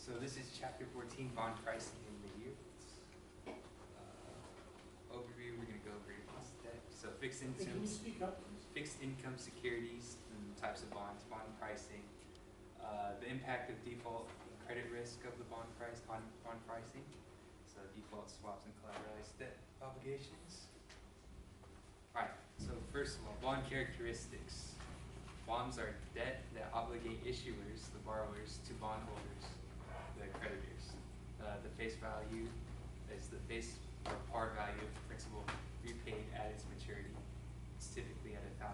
So this is Chapter 14, Bond Pricing in the Yields. Overview, we're going to go over this deck. So fixed Hey, can you income, speak up, please? fixed income securities and types of bonds, bond pricing, the impact of default and credit risk of the bond pricing. So default swaps and collateralized debt obligations. Alright, so first of all, bond characteristics. Bonds are debt that obligate issuers, the borrowers, to bondholders, the creditors. The face value is the face or par value of the principal repaid at its maturity. It's typically at $1,000.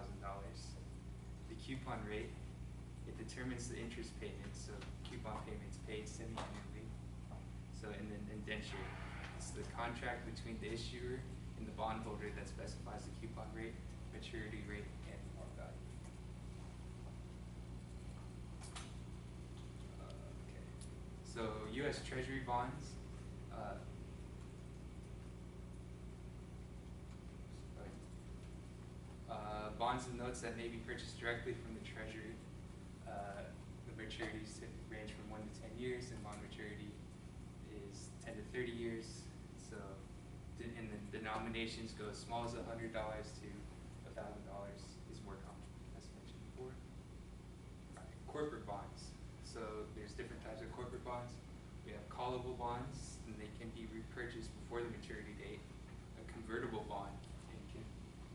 The coupon rate, it determines the interest payments, so coupon payments paid semi-annually. So in the indenture, it's the contract between the issuer and the bondholder that specifies the coupon rate, maturity rate, and par value. Okay. So U.S. Treasury bonds, bonds and notes that may be purchased directly from the Treasury. The maturities range from 1 to 10 years, and bond maturity is 10 to 30 years. So, and the denominations go as small as $100 to $1,000 is more common, as mentioned before. Corporate bonds. So there's different types of corporate bonds. We have callable bonds, and they can be repurchased before the maturity date. A convertible bond,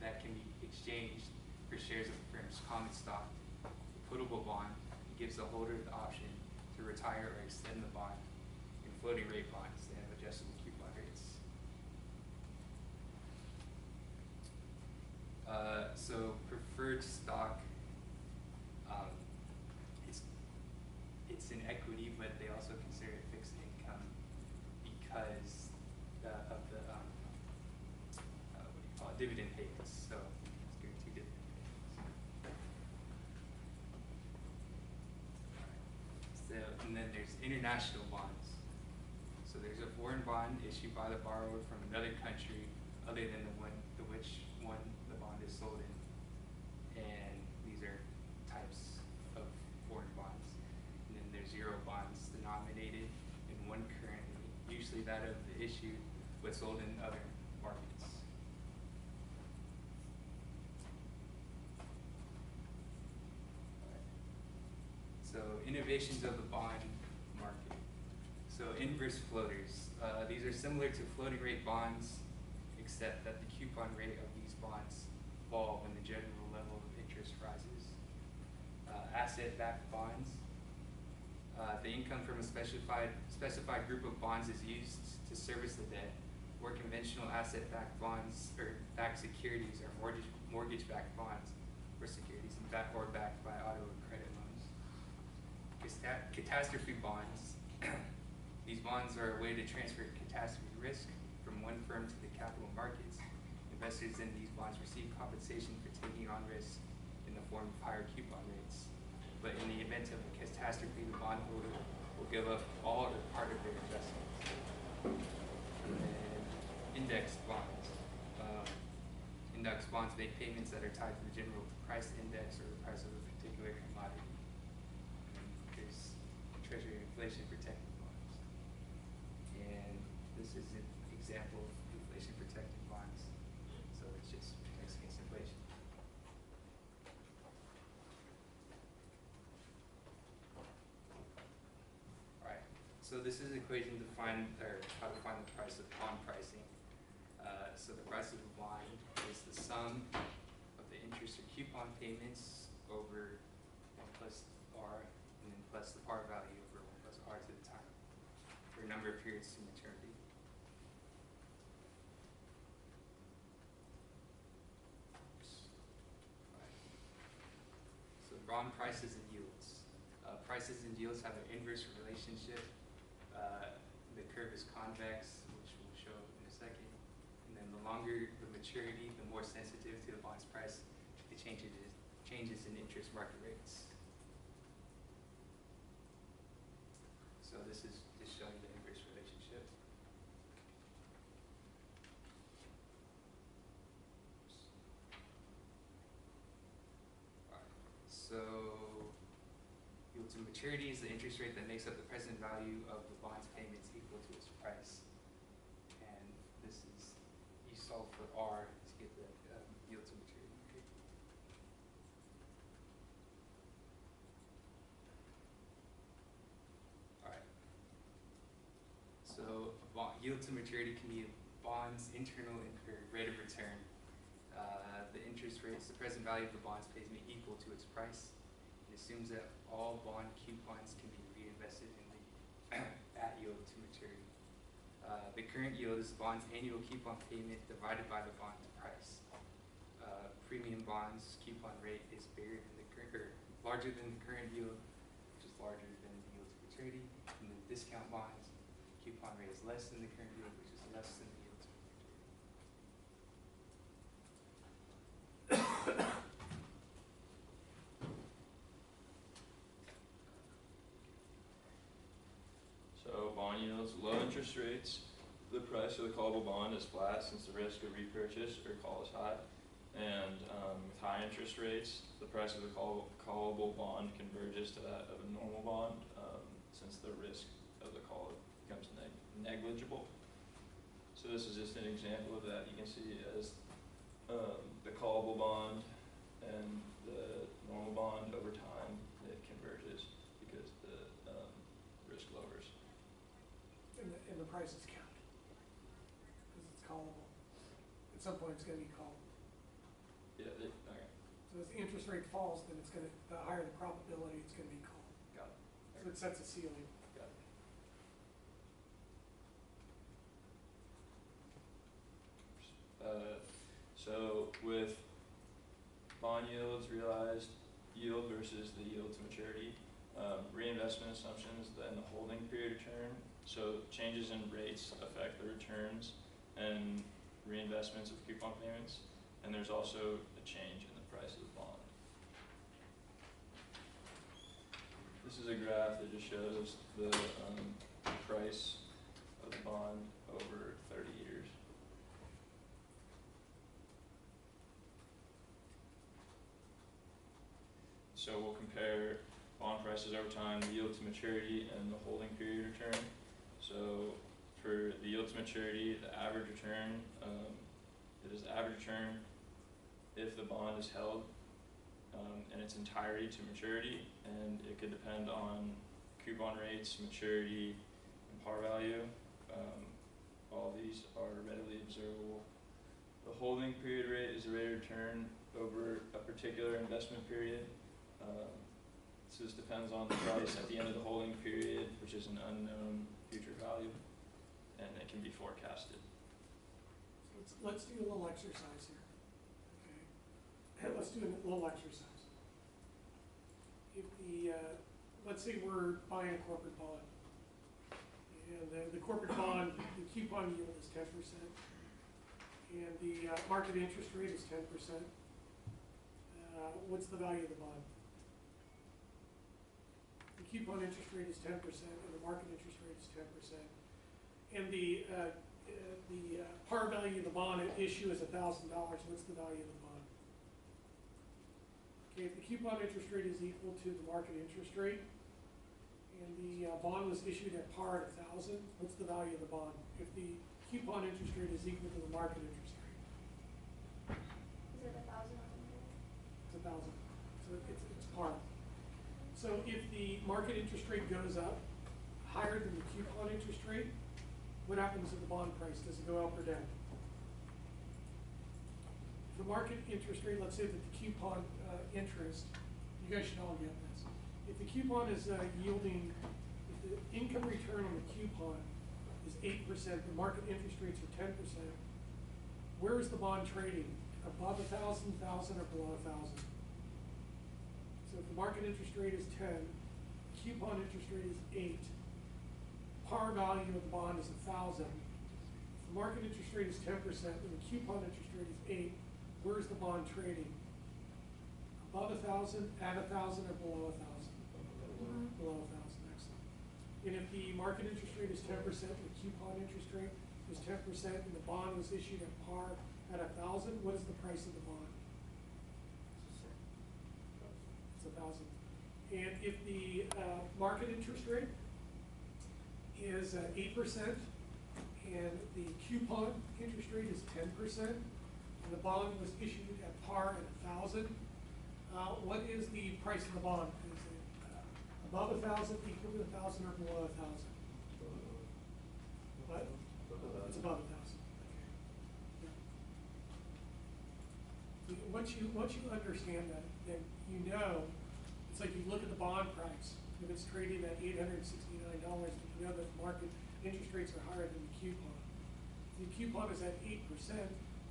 that can be exchanged for shares of the firm's common stock. A puttable bond gives the holder the option to retire or extend the bond. And floating rate bonds, they have adjustable coupon rates. So preferred stock, it's an equity, but they also consider it fixed income because of the what do you call it, dividend payments. So it's guaranteed dividend payments. So, and then there's international bonds. So there's a foreign bond issued by the borrower from another country other than the one the bond is sold in. And these are types of foreign bonds. And then there's euro bonds denominated in one currency, usually that of the issued, but sold in other markets. So innovations of the bond market. So inverse floaters. These are similar to floating rate bonds, except that the coupon rate of these bonds fall when the general level of interest rises. Asset-backed bonds. The income from a specified group of bonds is used to service the debt, where conventional asset-backed bonds or backed securities are mortgage-backed bonds or securities or backed by auto and credit loans. Catastrophe bonds. These bonds are a way to transfer catastrophe risk from one firm to the capital markets. Investors in these bonds receive compensation for taking on risk in the form of higher coupon rates. But in the event of a catastrophe, the bondholder will give up all or part of their investment. And index bonds. Index bonds make payments that are tied to the general price index or the price of a particular commodity. And there's Treasury inflation protected bonds. And this is an example of inflation protected bonds. So it just protects against inflation. Alright, so this is an equation to find, or how to find the price of bond pricing. So the price of a bond is the sum of the interest or coupon payments over 1 plus R, and then plus the par value over 1 plus R to the time, for a number of periods to maturity. So bond prices and yields. Prices and yields have an inverse relationship. The curve is convex, which we'll show in a second. And then the longer the maturity, the more sensitive to the bond's price to the changes in interest market rates. So this is just showing the inverse relationship. So yield to maturity. maturity is the interest rate that makes up the present value of the bond's payments equal to its price. And this is, you solve for R to get the yield to maturity rate. All right. So yield to maturity can be a bond's internal rate of return. The interest rates, the present value of the bond's payment equal to its price. It assumes that all bond coupons can be reinvested in the at yield to maturity. The current yield is the bond's annual coupon payment divided by the bond price. Premium bonds coupon rate is bigger than the current, larger than the current yield, which is larger than the yield to maturity. And the discount bonds coupon rate is less than the current yield, which is less than the yield to maturity. So bond yields, low interest rates, the price of the callable bond is flat since the risk of repurchase or call is high. And with high interest rates, the price of the callable bond converges to that of a normal bond since the risk of the call becomes negligible. So this is just an example of that. You can see as the callable bond and the normal bond over time, it converges because the risk lowers. And the price is capped because it's callable. At some point, it's going to be called. Yeah. Okay. So as the interest rate falls, then it's going to, the higher the probability, it's going to be called. Got it. So it sets a ceiling. Got it. So with bond yields, realized yield versus the yield to maturity, reinvestment assumptions, then the holding period return. So changes in rates affect the returns and reinvestments of coupon payments. And there's also a change in the price of the bond. This is a graph that just shows the price of the bond over 30 years. So we'll compare bond prices over time, the yield to maturity, and the holding period return. So for the yield to maturity, the average return, it is average return if the bond is held in its entirety to maturity, and it could depend on coupon rates, maturity, and par value. All these are readily observable. The holding period rate is the rate of return over a particular investment period. So this depends on the price at the end of the holding period, which is an unknown future value, and it can be forecasted. So let's do a little exercise here. Okay. Let's do a little exercise. If the, let's say we're buying a corporate bond, and the corporate bond, the coupon yield is 10%, and the market interest rate is 10%. What's the value of the bond? The coupon interest rate is 10%, and the market interest rate is 10%. And the par value of the bond at issue is $1,000. What's the value of the bond? Okay, if the coupon interest rate is equal to the market interest rate, and the bond was issued at par at 1,000, what's the value of the bond? If the coupon interest rate is equal to the market interest rate. Is it 1,000 or something? It's 1,000. So it's par. So if the market interest rate goes up higher than the coupon interest rate, what happens to the bond price? Does it go up or down? The market interest rate, let's say that the coupon interest, you guys should all get this. If the coupon is yielding, if the income return on the coupon is 8%, the market interest rates are 10%, where is the bond trading? Above 1,000, 1,000, or below 1,000? So if the market interest rate is 10, coupon interest rate is 8, par value of the bond is 1,000. If the market interest rate is 10% and the coupon interest rate is 8, where's the bond trading? Above 1,000, at 1,000, or below 1,000? Below 1,000, excellent. And if the market interest rate is 10%, the coupon interest rate is 10%, and the bond was issued at par at 1,000, what is the price of the bond? It's 1,000. And if the market interest rate is 8%, and the coupon interest rate is 10%, and the bond was issued at par at 1,000, what is the price of the bond? Is it above 1,000, equal to 1,000, or below 1,000? What? It's above 1,000. Okay. Yeah. Once you understand that, then you know, it's like you look at the bond price. If it's trading at $869, then you know that market interest rates are higher than the coupon. If the coupon is at 8%,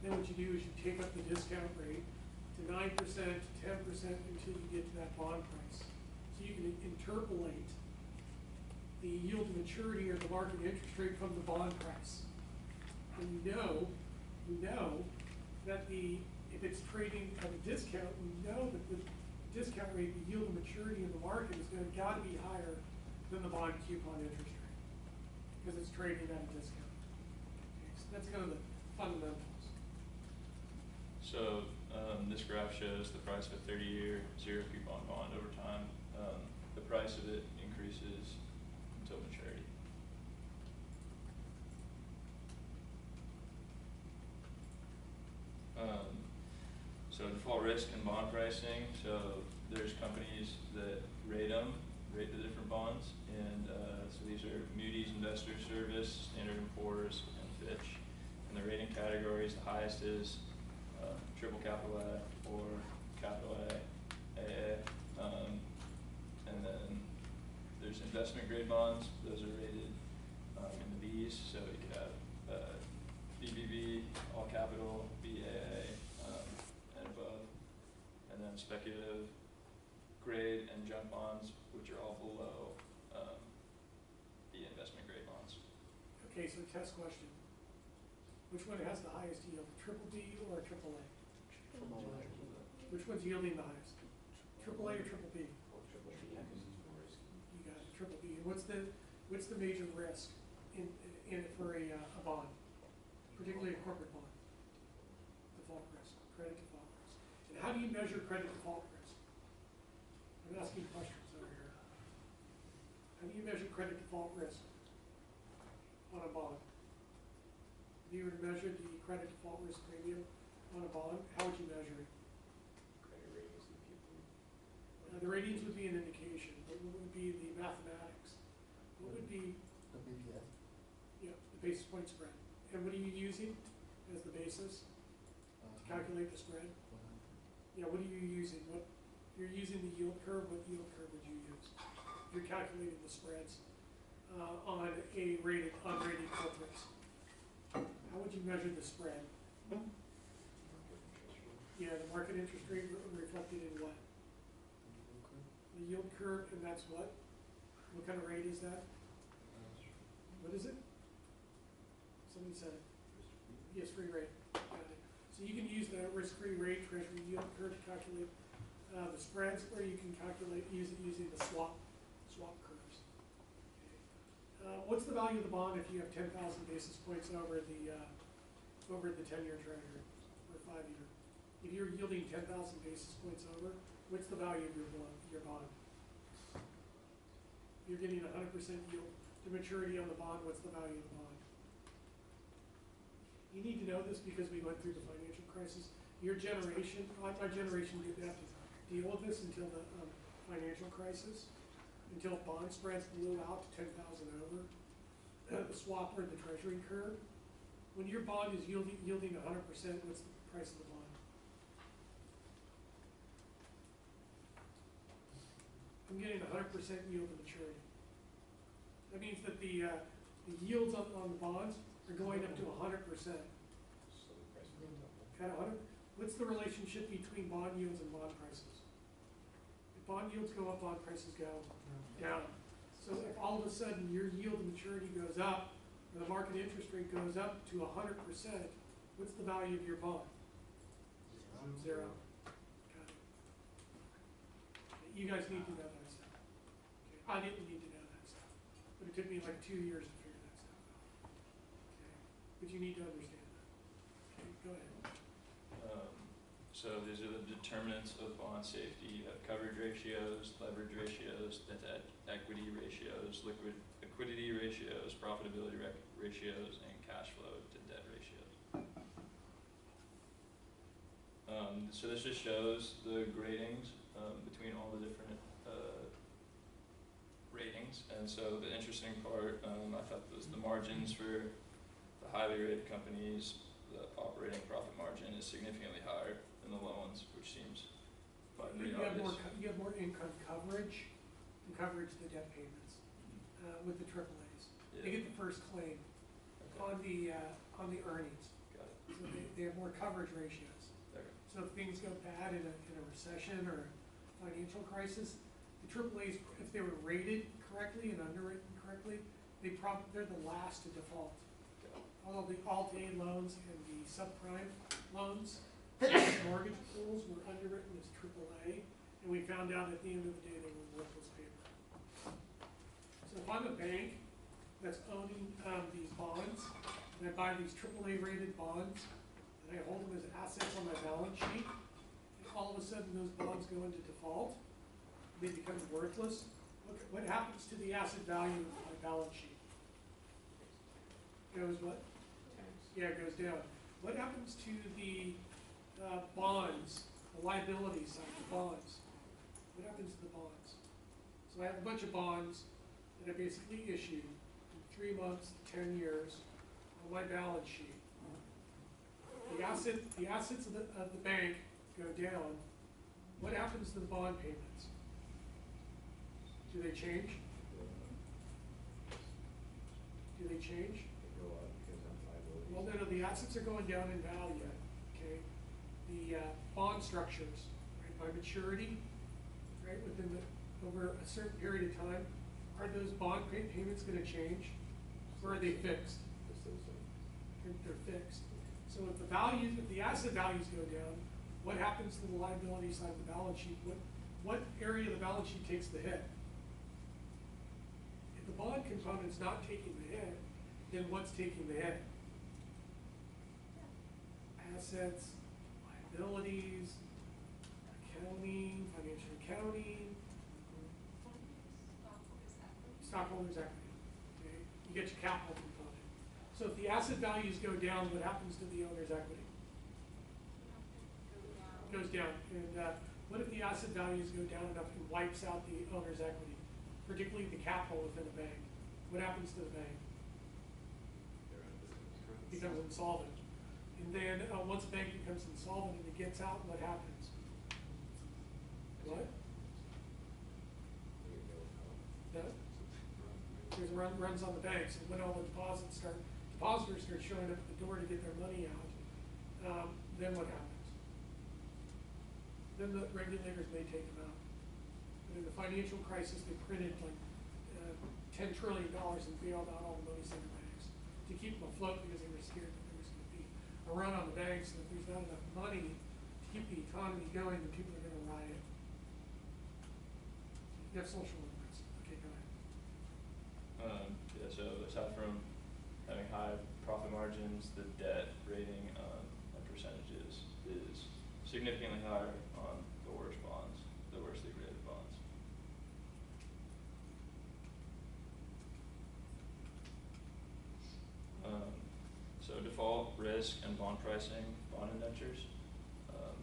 then what you do is you take up the discount rate to 9%, to 10%, until you get to that bond price. So you can interpolate the yield to maturity or the market interest rate from the bond price. And you know that if it's trading at a discount, we know that the discount rate, the yield to maturity in the market is going to got to be higher than the bond coupon interest rate, because it's trading at a discount. Okay, so that's kind of the fundamentals. So this graph shows the price of a 30-year zero coupon bond over time. The price of it increases until maturity. So default risk and bond pricing. So there's companies that rate the different bonds, and so these are Moody's Investor Service, Standard & Poor's, and Fitch. And the rating categories, the highest is triple capital A or capital A, AA, and then there's investment grade bonds. Those are rated in the B's, so you could have BBB, all capital, BAA, and above, and then speculative grade and junk bonds, which are all below the investment grade bonds. Okay, so test question. Which one has the highest yield, triple B or triple A? Which one's yielding the highest? Triple A or triple B? You got it, triple B. And what's the major risk in it for a bond, particularly a corporate bond? Default risk, credit default risk. And how do you measure credit default risk? I'm asking questions over here. How do you measure credit default risk on a bond? If you were to measure the credit default risk premium on a bond, how would you measure it? Credit ratings of people. The ratings would be an indication, but what would be the mathematics? What would be? The BPS. Yeah, the basis point spread. And what are you using as the basis to calculate the spread? Yeah, what are you using? What you're using the yield curve? What yield curve would you use? You're calculating the spreads on a unrated corporates. How would you measure the spread? Yeah, the market interest rate reflected in what? The yield curve, and that's what? What kind of rate is that? What is it? Somebody said it. Yes, free rate. Got it. So you can use the risk-free rate, treasury yield curve to calculate the spreads, or you can use it using the swap curves. Okay. What's the value of the bond if you have 10,000 basis points over the 10-year treasury or 5-year? If you're yielding 10,000 basis points over, what's the value of your bond? You're getting 100% yield to maturity on the bond. What's the value of the bond? You need to know this because we went through the financial crisis. Your generation, my generation, didn't have to deal with this until the financial crisis, until bond spreads blew out to 10,000 over. The swap or the treasury curve. When your bond is yielding 100%, what's the price of the bond? I'm getting 100% yield to maturity. That means that the yields on the bonds are going up to 100%. At 100, what's the relationship between bond yields and bond prices? If bond yields go up, bond prices go down. So if all of a sudden your yield to maturity goes up, and the market interest rate goes up to 100%, what's the value of your bond? Zero. Got it. Okay, you guys need to know that stuff. Okay. I didn't need to know that stuff, but it took me like 2 years to figure that stuff out. Okay. But you need to understand that. Okay, go ahead. So So these are the determinants of bond safety. You have coverage ratios, leverage ratios, debt to equity ratios, liquidity ratios, profitability ratios, and cash flow to debt ratios. So this just shows the gradings between all the different ratings. And so the interesting part, I thought, was the margins for the highly rated companies. The operating profit margin is significantly higher than the low ones, which seems pretty obvious. You have more income coverage and coverage to debt payments with the AAAs. Yeah. They get the first claim Okay. on the earnings. Got it. So they have more coverage ratios. There. So if things go bad in a recession or financial crisis, the AAAs, if they were rated correctly and underwritten correctly, they're the last to default. Got it. All of the Alt-A loans and the subprime loans, mortgage pools were underwritten as AAA, and we found out at the end of the day they were worthless paper. So if I'm a bank that's owning these bonds, and I buy these AAA rated bonds, and I hold them as assets on my balance sheet, and all of a sudden those bonds go into default, they become worthless, what happens to the asset value of my balance sheet? Goes what? Yeah, it goes down. What happens to the bonds, the liability side of the bonds? What happens to the bonds? So I have a bunch of bonds that I basically issued in 3 months, 10 years on my balance sheet. The assets of the bank go down. What happens to the bond payments? Do they change? Do they change? They go up because of liabilities. Well, no, the assets are going down in value, okay? The bond structures, right, by maturity, right, over a certain period of time, are those bond payments gonna change? Or are they fixed? Just those things. They're fixed. So if the asset values go down, what happens to the liability side of the balance sheet? What area of the balance sheet takes the hit? If the bond component's not taking the hit, then what's taking the hit? Assets, liabilities, accounting, financial accounting, stockholders' equity. Okay? You get your capital component. So if the asset values go down, what happens to the owner's equity? Goes down. And what if the asset values go down enough and wipes out the owner's equity, particularly the capital within the bank? What happens to the bank? It becomes insolvent. And then once a bank becomes insolvent and it gets out, what happens? What? No? There's runs on the banks, and when all the depositors start showing up at the door to get their money out, then what happens? Then the regulators may take them out. But in the financial crisis, they printed like $10 trillion and bailed out all the money center banks to keep them afloat because they were scared that there was going to be a run on the banks, and if there's not enough money to keep the economy going, then people are going to riot. You have social movements. Okay, go ahead. Yeah, so aside from having high profit margins, the debt rating and percentages is significantly higher on the worst bonds, the worstly rated bonds. So default, risk, and bond pricing, bond indentures.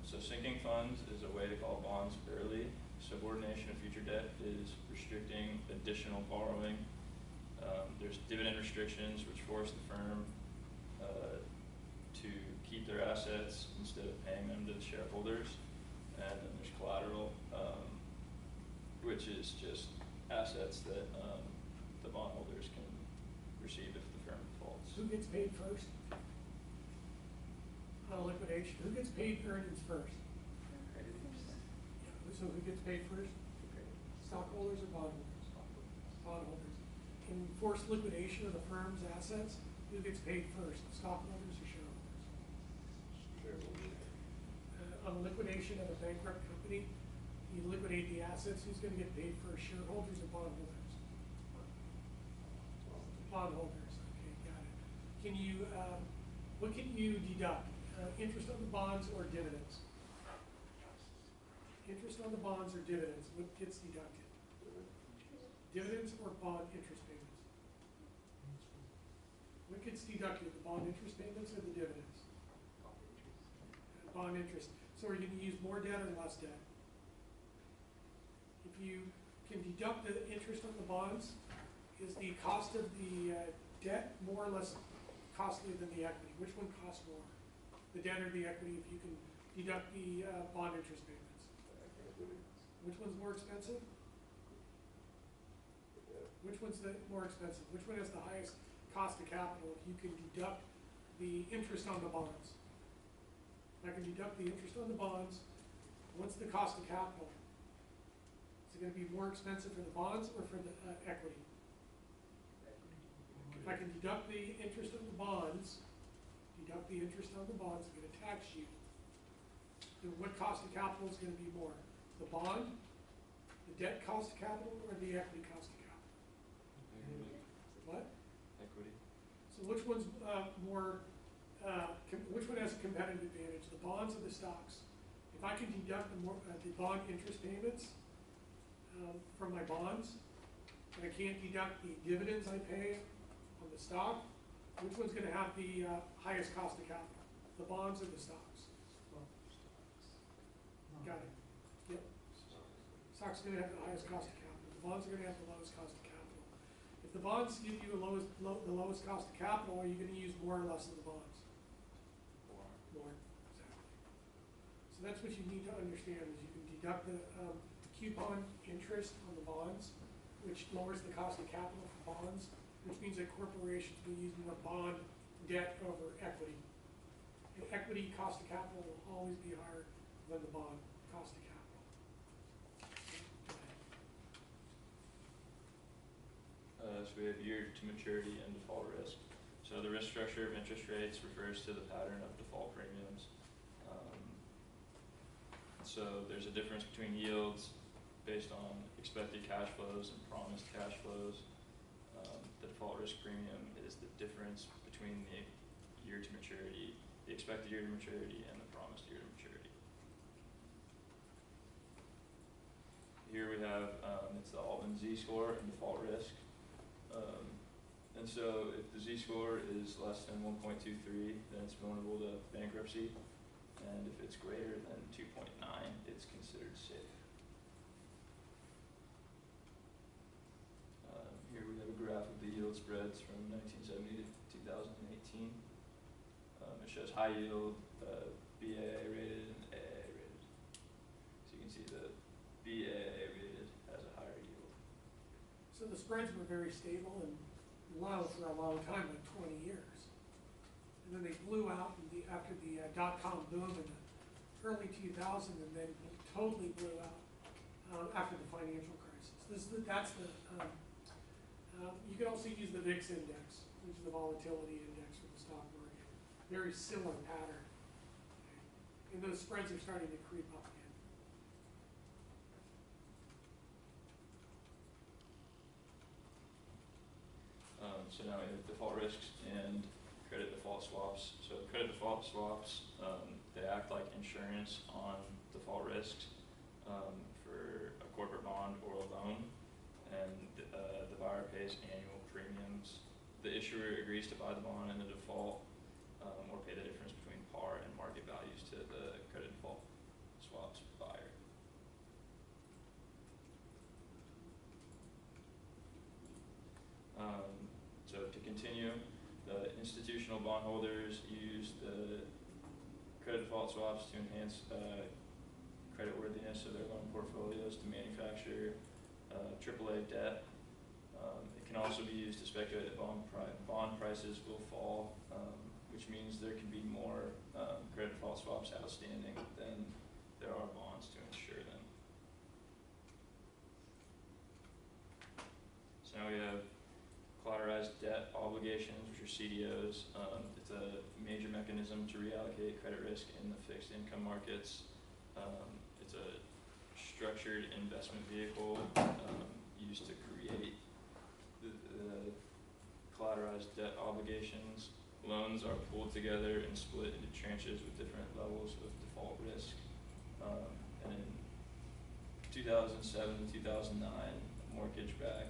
So sinking funds is a way to call bonds early. Subordination of future debt is restricting additional borrowing. There's dividend restrictions which force the firm to keep their assets instead of paying them to the shareholders. And then there's collateral, which is just assets that the bondholders can receive if the firm defaults. Who gets paid first? On liquidation, who gets paid earnings first? So who gets paid first? Stockholders or bondholders? Bondholders. In forced liquidation of the firm's assets, who gets paid first? Stockholders or shareholders? Shareholders. On the liquidation of a bankrupt company, you liquidate the assets, who's gonna get paid first, shareholders or bondholders? Bondholders, okay, got it. Can you, what can you deduct? Interest on the bonds or dividends? interest on the bonds or dividends, what gets deducted? Dividends or bond interest payments? What gets deducted, the bond interest payments or the dividends? Bond interest. So are you gonna use more debt or less debt? If you can deduct the interest on the bonds, is the cost of the debt more or less costly than the equity? Which one costs more? The debt or the equity if you can deduct the bond interest payments? Which one's more expensive? Which one's the more expensive? Which one has the highest cost of capital if you can deduct the interest on the bonds? If I can deduct the interest on the bonds, what's the cost of capital? Is it gonna be more expensive for the bonds or for the equity? If I can deduct the interest on the bonds, I'm gonna tax you. Then what cost of capital is gonna be more? The bond, the debt cost of capital, or the equity cost of capital? What? Equity. So which one's which one has a competitive advantage, the bonds or the stocks? If I can deduct the bond interest payments from my bonds, and I can't deduct the dividends I pay on the stock, which one's gonna have the highest cost of capital, the bonds or the stocks? Got it. Yep. Stock's gonna have the highest cost of capital. The bonds are gonna have the lowest cost of capital. If the bonds give you the lowest cost of capital, are you gonna use more or less of the bonds? More, exactly. So that's what you need to understand, is you can deduct the coupon interest on the bonds, which lowers the cost of capital for bonds, which means that corporations will use more bond debt over equity. And equity cost of capital will always be higher than the bond cost of capital. So we have year to maturity and default risk. So the risk structure of interest rates refers to the pattern of default premiums. So there's a difference between yields based on expected cash flows and promised cash flows. The default risk premium is the difference between the year to maturity, the expected year to maturity, and the promised year to maturity. Here we have, it's the Altman Z-score and default risk. And so if the Z-score is less than 1.23, then it's vulnerable to bankruptcy. And if it's greater than 2.9, it's considered safe. Here we have a graph of the yield spreads from 1970 to 2018. It shows high yield, BAA rated, and AA rated. So you can see the BAA rated has a higher yield. So the spreads were very stable and low for a long time, like 20 years. And then they blew out after the dot-com boom in the early 2000s, and then totally blew out after the financial crisis. You can also use the VIX index, which is the volatility index for the stock market. Very similar pattern. Okay. And those spreads are starting to creep up again. So now we have default risks and credit default swaps. So credit default swaps, they act like insurance on default risks for a corporate bond or a loan. And the buyer pays annual premiums. The issuer agrees to buy the bond in the default or pay the difference between par and market values to the credit default swaps buyer. So to continue, the institutional bondholders use the credit default swaps to enhance creditworthiness of their loan portfolios to manufacture AAA debt. It can also be used to speculate that bond prices will fall, which means there can be more credit default swaps outstanding than there are bonds to insure them. So now we have collateralized debt obligations, which are CDOs. It's a major mechanism to reallocate credit risk in the fixed income markets. It's a structured investment vehicle used to create the collateralized debt obligations. Loans are pooled together and split into tranches with different levels of default risk. And 2007 to 2009 mortgage back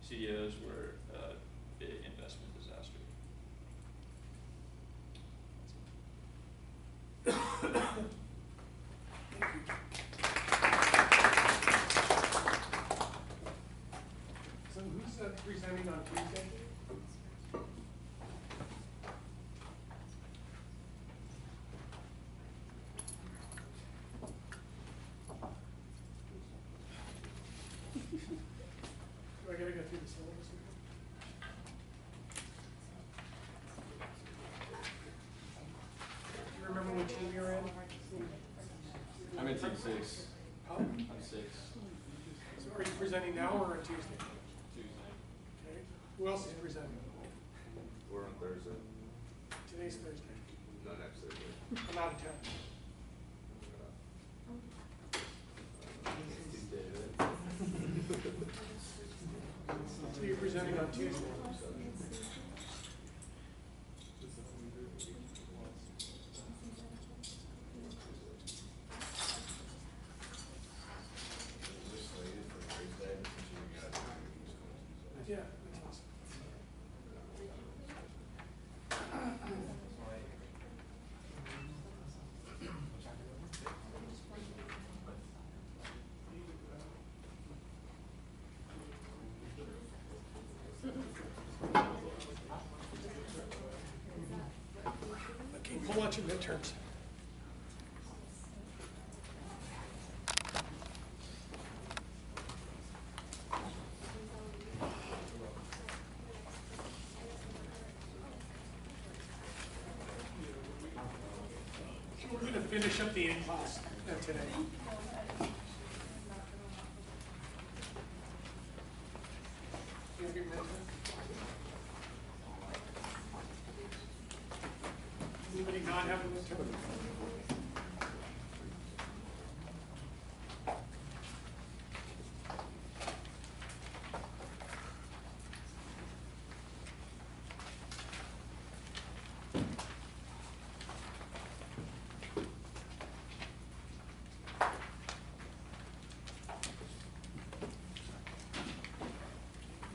CDOs were a big investment disaster. So who's presenting on Tuesday? Do I gotta go through the syllabus again? Do you remember what team you're in? I'm in team 6. Huh? I'm 6. So are you presenting now or on Tuesday? Tuesday. Okay. Who else is presenting? We're on Thursday, Today's Thursday. not next Thursday. I'm out of town. So you're presenting on Tuesday. Yeah, that's awesome. Okay, we'll watch your midterms. We're going to finish up the in-class today. You have your midterm? Anybody not have a midterm?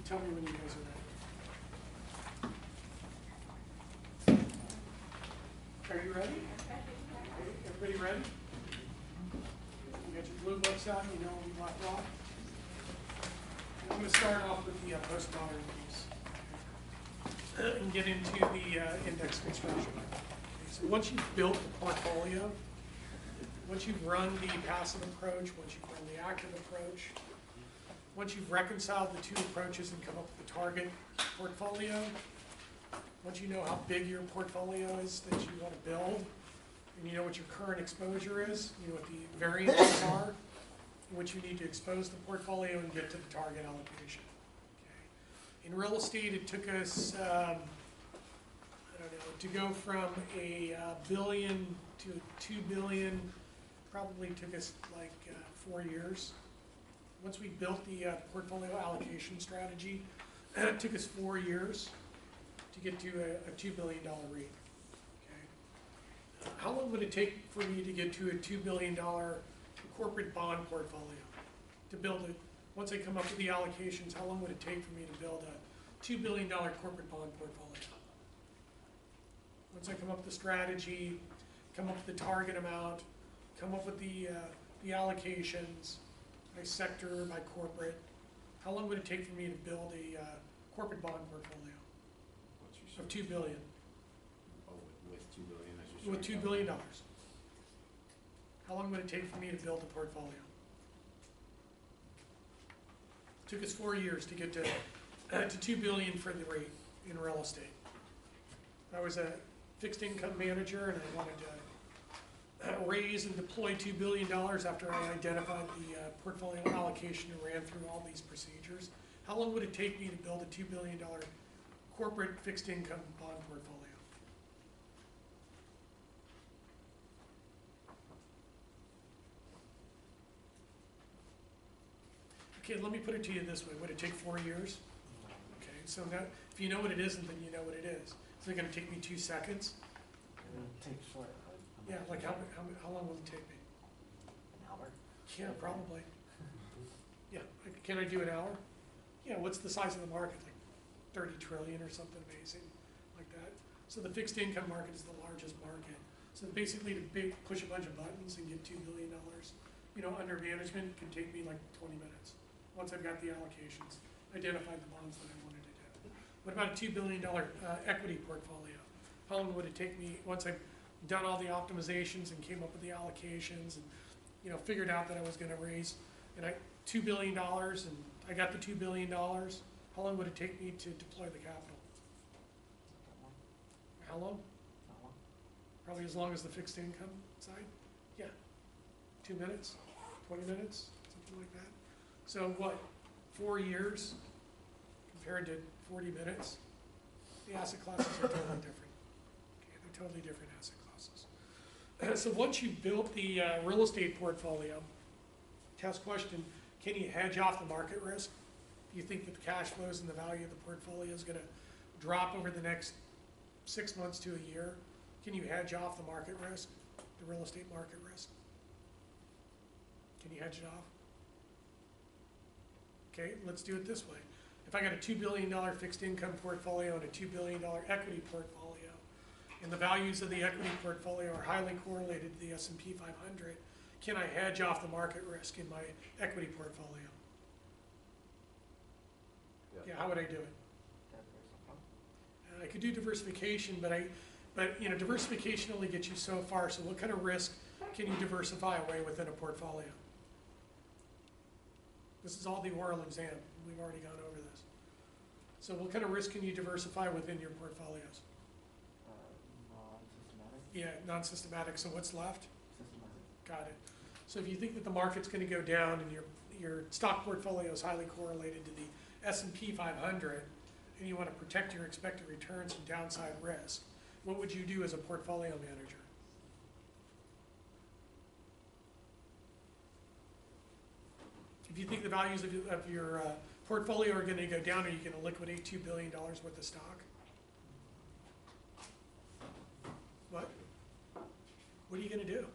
Tell me when you guys are ready. Are you ready? Everybody ready? You got your blue books out, you know we left off. I'm going to start off with the postmodern piece and get into the index construction. Okay, so once you've built the portfolio, once you've run the passive approach, once you've run the active approach, once you've reconciled the two approaches and come up with a target portfolio, once you know how big your portfolio is that you want to build, and you know what your current exposure is, you know what the variances are, what you need to expose the portfolio and get to the target allocation. Okay. In real estate, it took us, I don't know, to go from a billion to 2 billion, probably took us like 4 years. Once we built the portfolio allocation strategy, it took us 4 years to get to a $2 billion rate. Okay. How long would it take for me to get to a $2 billion corporate bond portfolio? To build it, once I come up with the allocations, how long would it take for me to build a $2 billion corporate bond portfolio? Once I come up with the strategy, come up with the target amount, come up with the allocations, by sector, by corporate, how long would it take for me to build a corporate bond portfolio of $2 billion? Oh, with 2 billion, as you With $2 billion. How long would it take for me to build a portfolio? It took us 4 years to get to $2 billion for the rate in real estate. I was a fixed income manager and I wanted to raise and deploy $2 billion after I identified the portfolio allocation and ran through all these procedures. How long would it take me to build a $2 billion corporate fixed income bond portfolio? Okay, let me put it to you this way. Would it take 4 years? Okay, so now, if you know what it isn't, then you know what it is. Is it going to take me 2 seconds? It takes what? Yeah, like how long will it take me? An hour? Yeah, probably. Yeah, can I do an hour? Yeah, what's the size of the market, like 30 trillion or something amazing like that? So the fixed income market is the largest market. So basically to push a bunch of buttons and get $2 billion, you know, under management can take me like 20 minutes. Once I've got the allocations, identified the bonds that I wanted to do. What about a $2 billion equity portfolio? How long would it take me, once I've done all the optimizations and came up with the allocations and, you know, figured out that I was gonna raise, and $2 billion, and I got the $2 billion, how long would it take me to deploy the capital? How long? Probably as long as the fixed income side? Yeah. 2 minutes, 20 minutes, something like that. So what, 4 years compared to 40 minutes? The asset classes are totally different. Okay, they're totally different asset classes. So once you've built the real estate portfolio, test question, can you hedge off the market risk? Do you think that the cash flows and the value of the portfolio is gonna drop over the next 6 months to a year? Can you hedge off the market risk, the real estate market risk? Can you hedge it off? Okay, let's do it this way. If I got a $2 billion fixed income portfolio and a $2 billion equity portfolio, and the values of the equity portfolio are highly correlated to the S&P 500, can I hedge off the market risk in my equity portfolio? Yeah, how would I do it? I could do diversification, but you know, diversification only gets you so far. So what kind of risk can you diversify away within a portfolio? This is all the oral exam. We've already gone over this. So what kind of risk can you diversify within your portfolios? Non-systematic. Yeah, non-systematic. So what's left? Systematic. Got it. So if you think that the market's going to go down and your stock portfolio is highly correlated to the S&P 500, and you want to protect your expected returns from downside risk, what would you do as a portfolio manager? If you think the values of your portfolio are going to go down, are you going to liquidate $2 billion worth of stock? What? What are you going to do?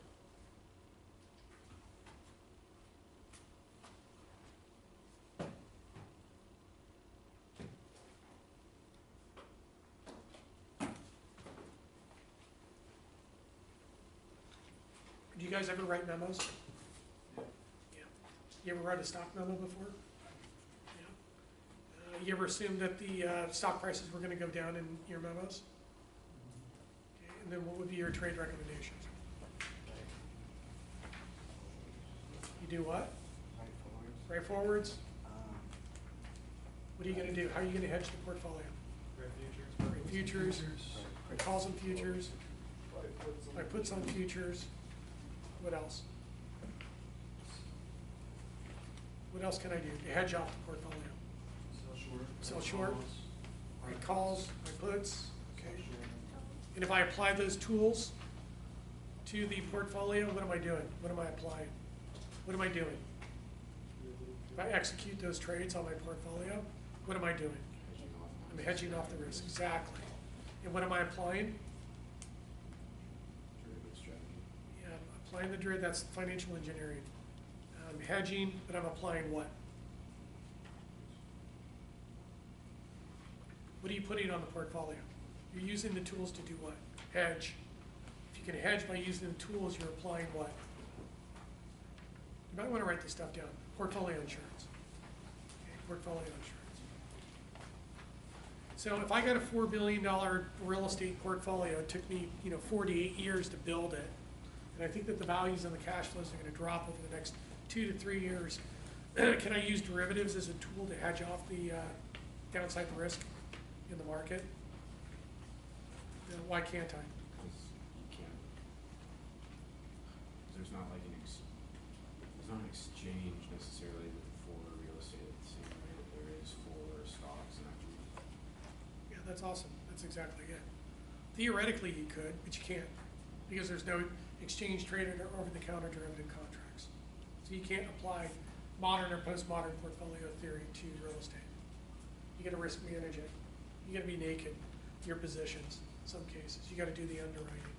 Do you guys ever write memos? Yeah. You ever write a stock memo before? Yeah. You ever assume that the stock prices were going to go down in your memos? Okay. And then what would be your trade recommendations? You do what? Right forwards? What are you going to do? How are you going to hedge the portfolio? Right futures. Right calls on futures. Right puts on futures. What else? What else can I do to hedge off the portfolio? Sell short. Right calls, right puts. Okay. And if I apply those tools to the portfolio, what am I doing? What am I applying? What am I doing? If I execute those trades on my portfolio, what am I doing? I'm hedging off the risk. Exactly. And what am I applying? Applying the DRID, that's financial engineering. I'm hedging, but I'm applying what? What are you putting on the portfolio? You're using the tools to do what? Hedge. If you can hedge by using the tools, you're applying what? You might want to write this stuff down. Portfolio insurance. Okay, portfolio insurance. So if I got a $4 billion real estate portfolio, it took me 48 years to build it. And I think that the values and the cash flows are going to drop over the next 2 to 3 years. Can I use derivatives as a tool to hedge off the downside risk in the market? Why can't I? Because you can't. There's not like there's not an exchange necessarily for real estate at the same way that there is for stocks and equities. Yeah, that's awesome. That's exactly it. Theoretically, you could, but you can't, because there's no exchange traded or over-the-counter derivative contracts. So you can't apply modern or postmodern portfolio theory to real estate. You got to risk manage it. You got to be naked, your positions, in some cases. You got to do the underwriting.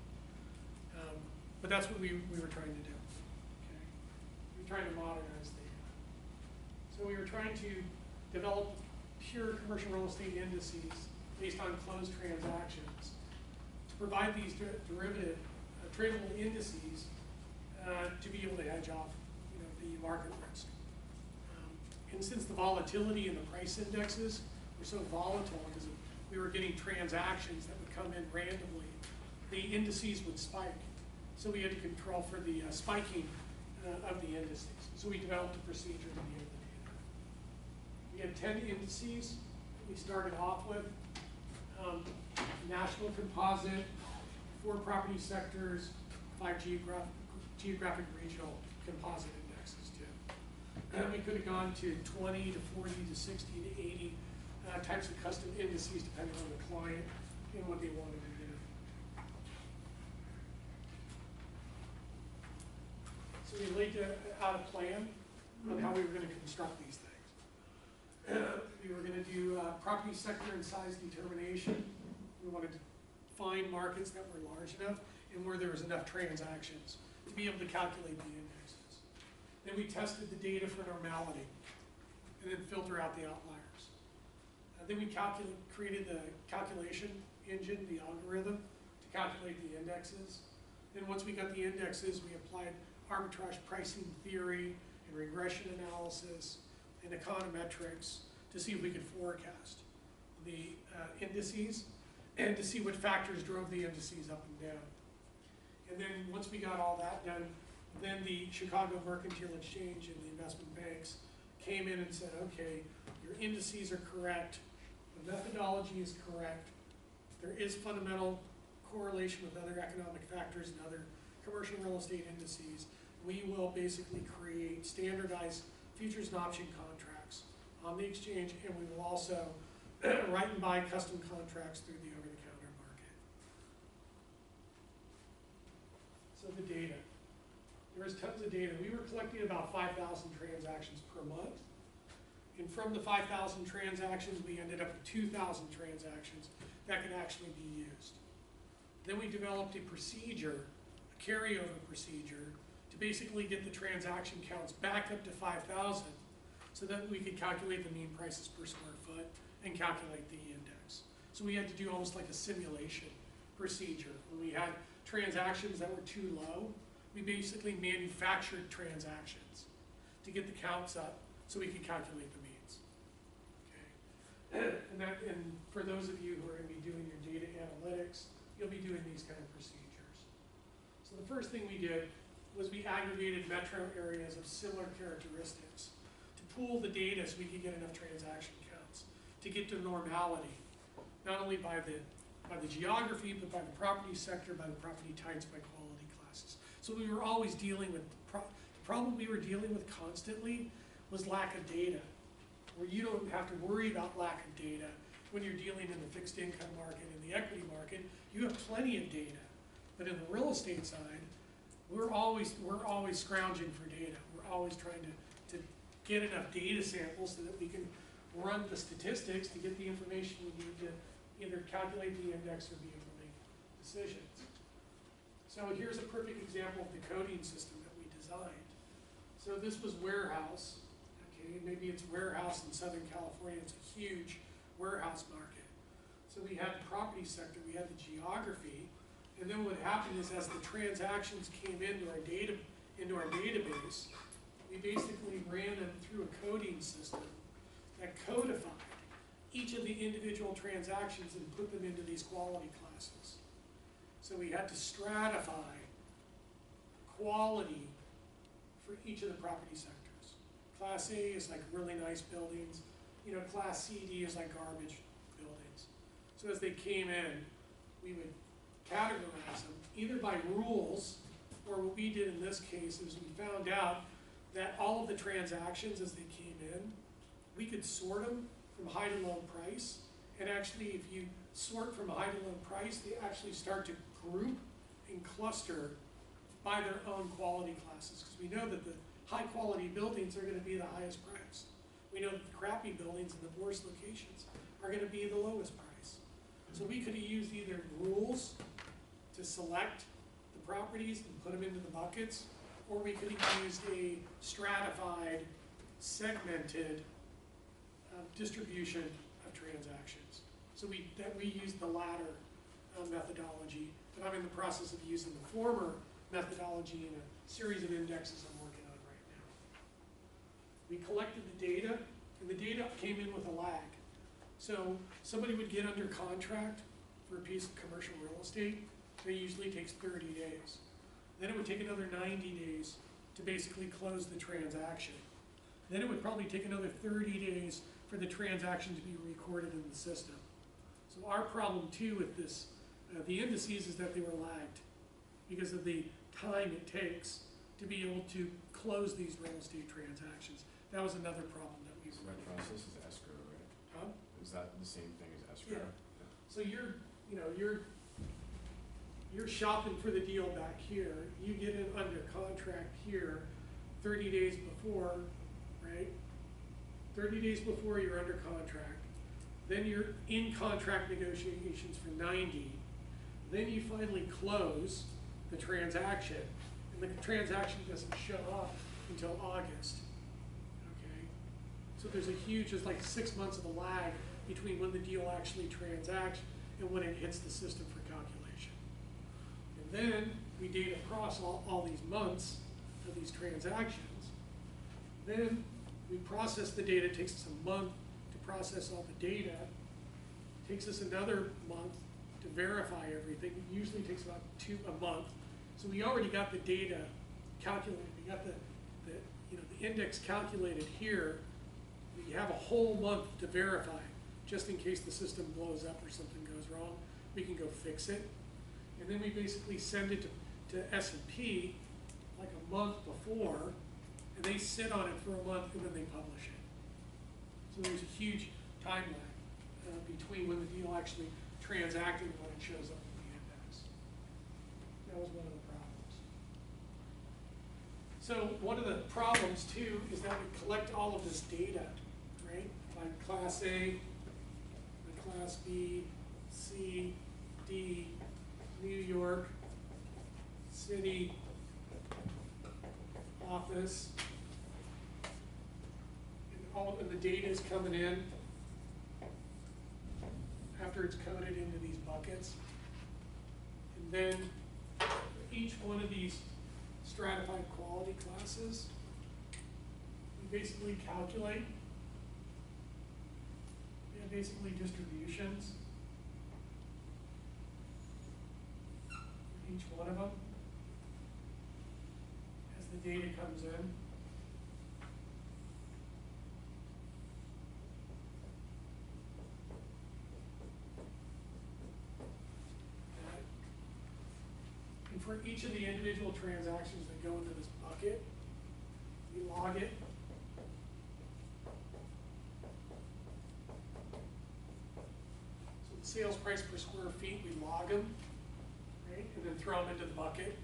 But that's what we were trying to do. Okay? We're trying to modernize the So we were trying to develop pure commercial real estate indices based on closed transactions to provide these derivative tradable indices to be able to hedge off, the market risk. And since the volatility in the price indexes were so volatile, because we were getting transactions that would come in randomly, the indices would spike. So we had to control for the spiking of the indices. So we developed a procedure to be able to do that. We had 10 indices we started off with. National composite, 4 property sectors, 5 geographic regional composite indexes too. And we could have gone to 20 to 40 to 60 to 80 types of custom indices depending on the client and what they wanted to do. So we laid out a plan on how we were going to construct these things. We were going to do property sector and size determination. We wanted to find markets that were large enough and where there was enough transactions to be able to calculate the indexes. Then we tested the data for normality and then filter out the outliers. Then we created the calculation engine, the algorithm, to calculate the indexes. Then once we got the indexes, we applied arbitrage pricing theory and regression analysis and econometrics to see if we could forecast the indices and to see what factors drove the indices up and down. And then once we got all that done, then the Chicago Mercantile Exchange and the investment banks came in and said, okay, your indices are correct, the methodology is correct, there is fundamental correlation with other economic factors and other commercial real estate indices. We will basically create standardized futures and option contracts on the exchange, and we will also write and buy custom contracts through the over-the-counter market. So the data. There was tons of data. We were collecting about 5,000 transactions per month. And from the 5,000 transactions, we ended up with 2,000 transactions that could actually be used. Then we developed a procedure, a carryover procedure, to basically get the transaction counts back up to 5,000 so that we could calculate the mean prices per square foot and calculate the index. So we had to do almost like a simulation procedure. When we had transactions that were too low, we basically manufactured transactions to get the counts up so we could calculate the means. Okay. And for those of you who are going to be doing your data analytics, you'll be doing these kind of procedures. So the first thing we did was we aggregated metro areas of similar characteristics to pool the data so we could get enough transaction counts to get to normality, not only by the geography, but by the property sector, by the property types, by quality classes. So we were always dealing with, the problem we were dealing with constantly was lack of data, where you don't have to worry about lack of data when you're dealing in the fixed income market and the equity market. You have plenty of data. But in the real estate side, we're always scrounging for data. We're always trying to get enough data samples so that we can run the statistics to get the information we need to either calculate the index or be able to make decisions. So here's a perfect example of the coding system that we designed. So this was warehouse. Okay, maybe it's warehouse in Southern California. It's a huge warehouse market. So we had the property sector, we had the geography, and then what happened is as the transactions came into our database, we basically ran them through a coding system that codified each of the individual transactions and put them into these quality classes. So we had to stratify quality for each of the property sectors. Class A is like really nice buildings. Class CD is like garbage buildings. So as they came in, we would categorize them either by rules, or what we did in this case is we found out that all of the transactions as they came in, we could sort them from high to low price. And actually, if you sort from high to low price, they actually start to group and cluster by their own quality classes, because we know that the high quality buildings are going to be the highest price. We know that the crappy buildings in the worst locations are going to be the lowest price. So we could have used either rules to select the properties and put them into the buckets, or we could have used a stratified segmented distribution of transactions. So we use the latter methodology, but I'm in the process of using the former methodology in a series of indexes I'm working on right now. We collected the data, and the data came in with a lag. So somebody would get under contract for a piece of commercial real estate. It usually takes 30 days. Then it would take another 90 days to basically close the transaction. Then it would probably take another 30 days for the transaction to be recorded in the system. So our problem too with this, the indices, is that they were lagged because of the time it takes to be able to close these real estate transactions. That was another problem that we So were that process is escrow, right? Huh? Is that the same thing as escrow? Yeah. So you're shopping for the deal back here. You get it under contract here 30 days before, right? 30 days before you're under contract. Then you're in contract negotiations for 90. Then you finally close the transaction, and the transaction doesn't show up until August. Okay? So there's there's like 6 months of a lag between when the deal actually transacts and when it hits the system for calculation. And then we data across all these months of these transactions. Then we process the data. It takes us a month to process all the data. It takes us another month to verify everything. It usually takes about a month. So we already got the data calculated. We got the index calculated here. We have a whole month to verify, just in case the system blows up or something goes wrong. We can go fix it. And then we basically send it to S&P like a month before, and they sit on it for a month, and then they publish it. So there's a huge time lag between when the deal actually transacted and when it shows up in the index. That was one of the problems. So one of the problems too is that we collect all of this data, right? By Class A, by Class B, C, D, New York, city, office, and all of the data is coming in after it's coded into these buckets. And then each one of these stratified quality classes, we basically calculate basically distributions for each one of them as the data comes in. And for each of the individual transactions that go into this bucket, we log it. So the sales price per square feet, we log them, right? And then throw them into the bucket.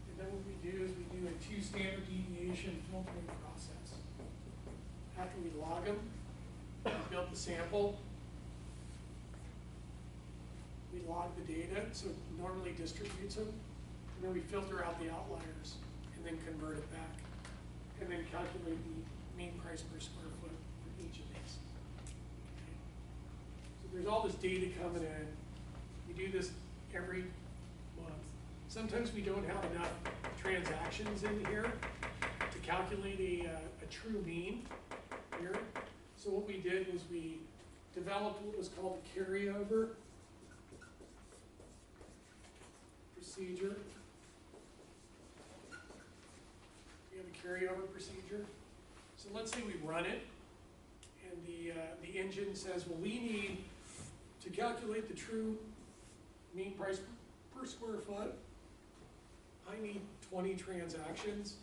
And then what we do is we do a 2 standard deviation filtering process. After we log them, we build the sample. We log the data, so it normally distributes them, and then we filter out the outliers, and then convert it back, and then calculate the mean price per square foot for each of these. Okay. So there's all this data coming in. We do this every month. Sometimes we don't have enough transactions in here to calculate a true mean here. So what we did was we developed what was called the Carryover Procedure. We have a carryover procedure. So let's say we run it, and the engine says, well, we need to calculate the true mean price per square foot. I need 20 transactions,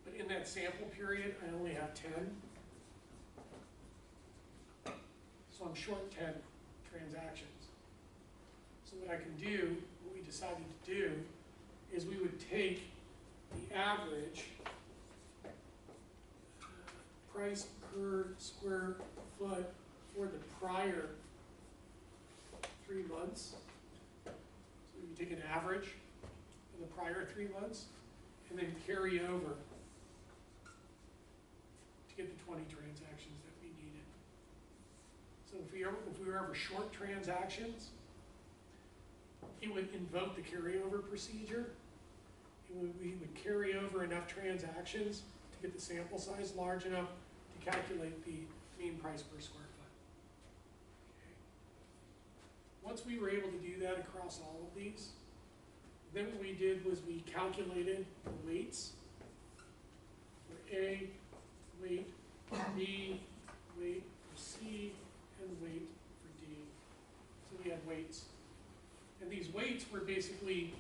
but in that sample period, I only have 10. So I'm short 10 transactions. So what I can do, what we decided to do, is we would take the average price per square foot for the prior 3 months. So we would take an average of the prior 3 months and then carry over 20 transactions that we needed. So if we were ever short transactions, it would invoke the carryover procedure. We would carry over enough transactions to get the sample size large enough to calculate the mean price per square foot. Okay. Once we were able to do that across all of these, then what we did was we calculated the weights for A, weight for B, weight for C, and weight for D. So we had weights. And these weights were basically,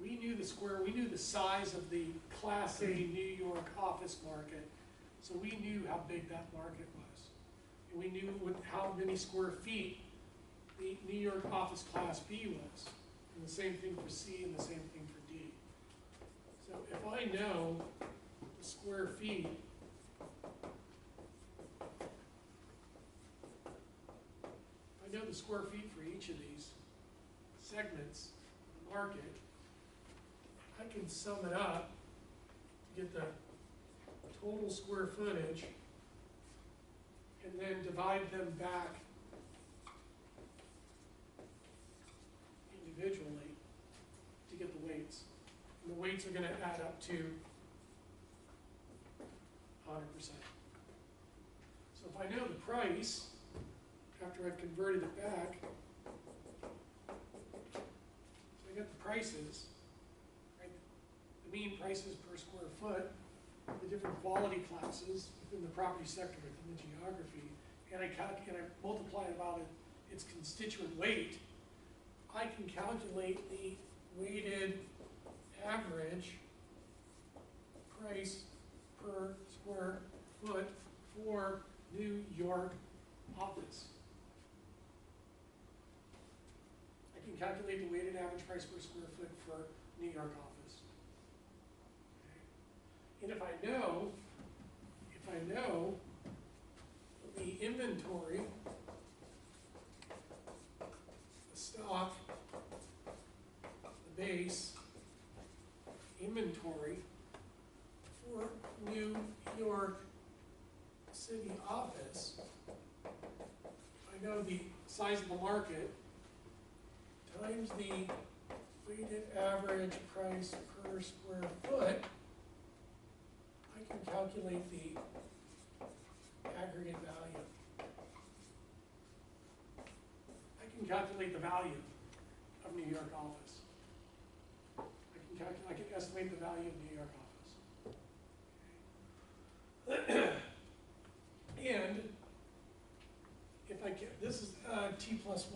we knew the size of the Class A New York office market, so we knew how big that market was. And we knew how many square feet the New York office Class B was. And the same thing for C and the same thing for D. So if I know the square feet, for each of these segments of the market, I can sum it up to get the total square footage and then divide them back individually to get the weights. And the weights are going to add up to 100%. So if I know the price, after I've converted it back, so I got the prices, right? The mean prices per square foot, the different quality classes within the property sector, within the geography, and I multiply it by its constituent weight, I can calculate the weighted average price per square foot for New York office. I can calculate the weighted average price per square foot for New York office. Okay. And if I know the inventory, the stock, the base inventory for New York City office, I know the size of the market times the weighted average price per square foot, I can calculate the aggregate value. I can calculate the value of New York office. I can estimate the value of New York office. Okay. And if I get, this is T+1. Okay.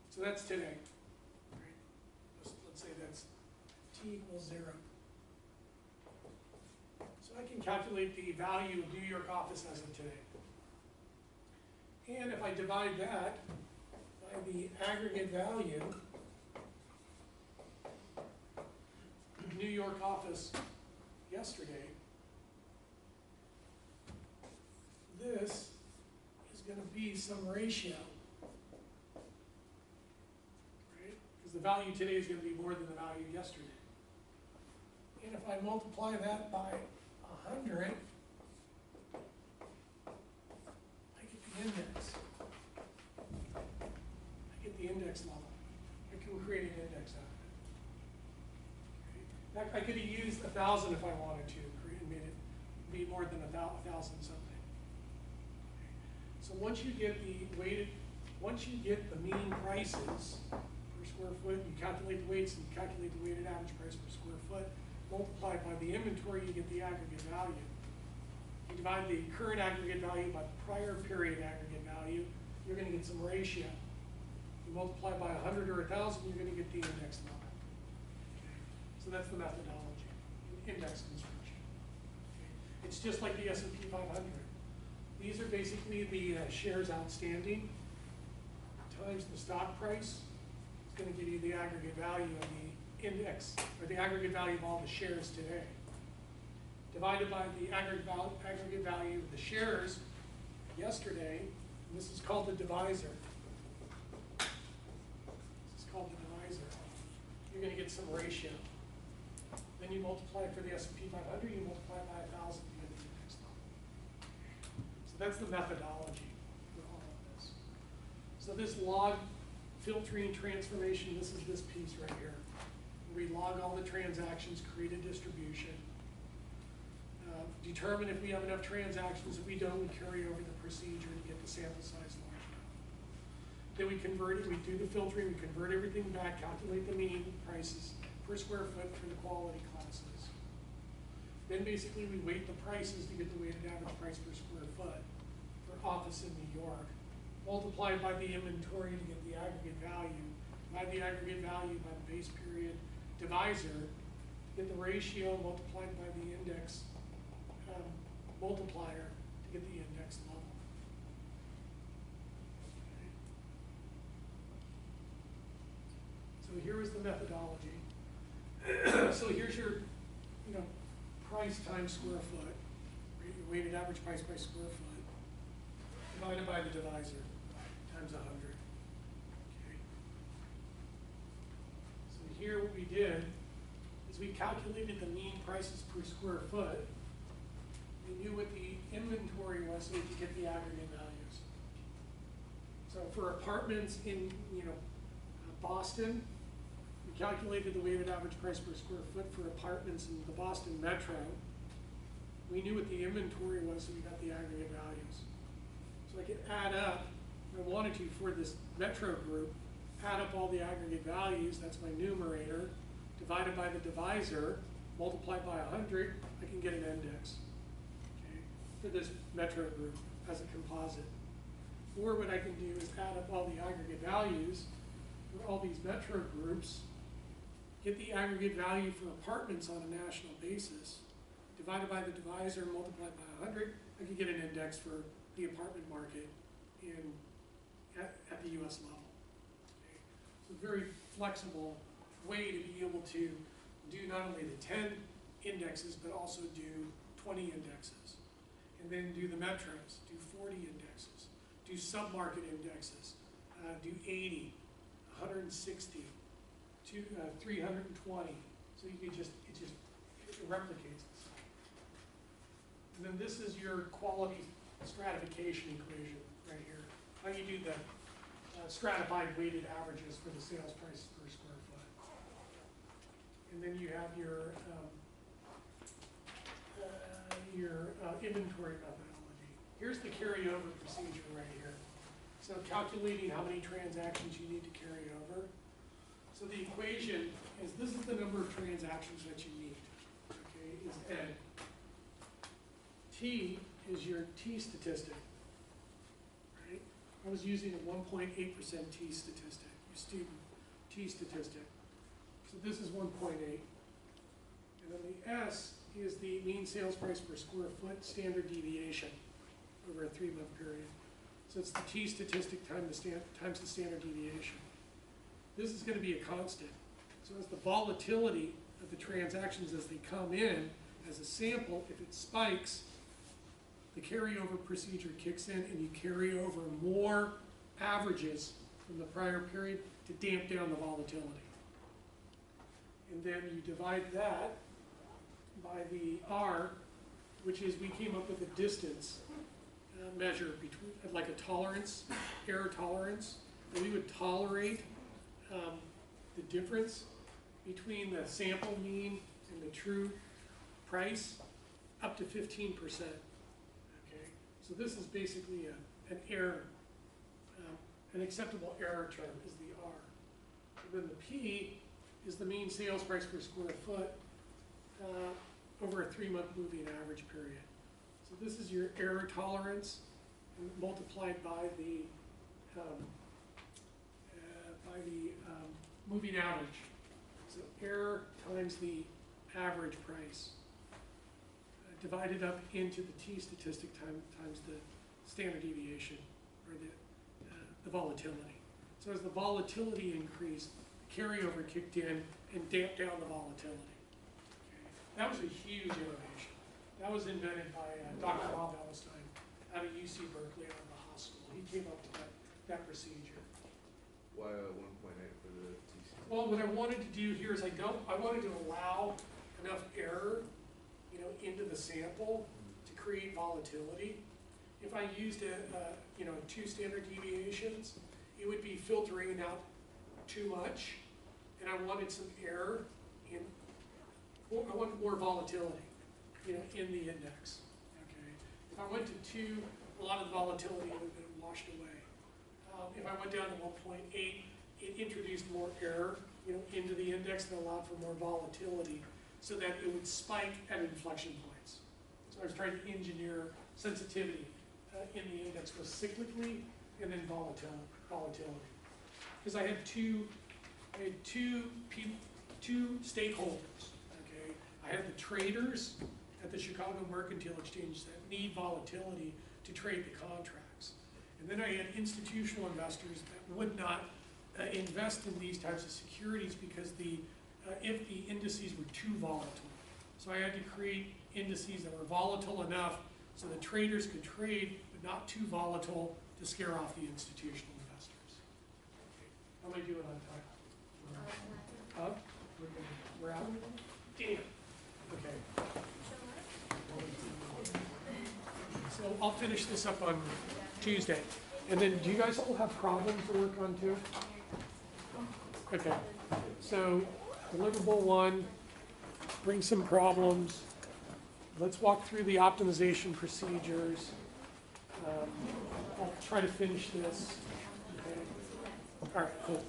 So that's today. Right. Let's say that's T equals 0. So I can calculate the value of New York office as of today. And if I divide that by the aggregate value of New York office yesterday, this is going to be some ratio, right? Because the value today is going to be more than the value yesterday. And if I multiply that by 100, I get the index. I get the index level. I can create an index out of it. Okay. I could have used 1,000 if I wanted to, and made it be more than 1,000 something. So once you get the mean prices per square foot, you calculate the weights and you calculate the weighted average price per square foot, multiplied by the inventory, you get the aggregate value. You divide the current aggregate value by the prior period aggregate value, you're going to get some ratio. You multiply by 100 or 1,000, you're going to get the index level. Okay. So that's the methodology, index construction. Okay. It's just like the S&P 500. These are basically the shares outstanding times the stock price. It's going to give you the aggregate value of the index, or the aggregate value of all the shares today. Divided by the aggregate value of the shares yesterday, and this is called the divisor. This is called the divisor. You're going to get some ratio. Then you multiply it for the S&P 500, you multiply it by 1,000 to get the index level. So that's the methodology for all of this. So this log filtering transformation, this is this piece right here. We log all the transactions, create a distribution, determine if we have enough transactions. If we don't, we carry over the procedure to get the sample size large enough. Then we convert it, we do the filtering, we convert everything back, calculate the mean prices per square foot for the quality classes. Then basically we weight the prices to get the weighted average price per square foot for office in New York, multiplied by the inventory to get the aggregate value, by the aggregate value by the base period divisor, get the ratio multiplied by the index multiplier to get the index level. Okay. So here is the methodology. So here's your, price times square foot, right? Your weighted average price by square foot, divided by the divisor, times 100. Okay. So here what we did is we calculated the mean prices per square foot. We knew what the inventory was so we could get the aggregate values. So for apartments in, Boston, we calculated the weighted average price per square foot for apartments in the Boston metro. We knew what the inventory was, so we got the aggregate values. So I could add up, if I wanted to, for this metro group, add up all the aggregate values, that's my numerator, divided by the divisor, multiplied by 100, I can get an index, okay, for this metro group as a composite. Or what I can do is add up all the aggregate values for all these metro groups, get the aggregate value for apartments on a national basis, divided by the divisor, multiplied by 100, I can get an index for the apartment market at the US level. Okay. So a very flexible way to be able to do not only the 10 indexes, but also do 20 indexes. And then do the metros, do 40 indexes, do sub-market indexes, do 80, 160, 320. So you can it replicates itself. And then this is your quality stratification equation right here. How you do the stratified weighted averages for the sales price per square foot. And then you have your inventory methodology. Here's the carryover procedure right here. So calculating how many transactions you need to carry over. So the equation is, this is the number of transactions that you need, okay, is N. T is your T statistic, right? I was using a 1.8% T statistic, your student T statistic. So this is 1.8. And then the S is the mean sales price per square foot standard deviation over a 3-month period. So it's the T statistic times the standard deviation. This is going to be a constant. So as the volatility of the transactions as they come in as a sample, if it spikes, the carryover procedure kicks in and you carry over more averages from the prior period to damp down the volatility. And then you divide that by the R, which is, we came up with a distance measure between, like a tolerance, error tolerance, and we would tolerate the difference between the sample mean and the true price up to 15%. Okay, so this is basically an error, an acceptable error term is the R. And then the P is the mean sales price per square foot over a 3-month moving average period. So this is your error tolerance multiplied by the moving average. So error times the average price divided up into the T statistic times the standard deviation, or the volatility. So as the volatility increased, the carryover kicked in and damped down the volatility. Okay. That was a huge innovation. That was invented by Dr. Rob Ellenstein out of UC Berkeley, out of the hospital. He came up with that procedure. Why 1.8 for the TC? Well, what I wanted to do here is I wanted to allow enough error, into the sample to create volatility. If I used two standard deviations, it would be filtering out too much, and I wanted some error I wanted more volatility, in the index, okay? If I went to 2, a lot of the volatility would have been washed away. If I went down to 1.8, it introduced more error, into the index and allowed for more volatility so that it would spike at inflection points. So I was trying to engineer sensitivity in the index, both cyclically and then volatility. Because I had two stakeholders, okay? I had the traders at the Chicago Mercantile Exchange that need volatility to trade the contracts. And then I had institutional investors that would not invest in these types of securities because if the indices were too volatile. So I had to create indices that were volatile enough so the traders could trade, but not too volatile to scare off the institutional investors. Okay. How am I doing on time? Up? We're good. We're out? Damn. Okay. So I'll finish this up on Tuesday. And then do you guys all have problems to work on too? Okay. So deliverable 1, bring some problems. Let's walk through the optimization procedures. I'll try to finish this. Okay. All right, cool.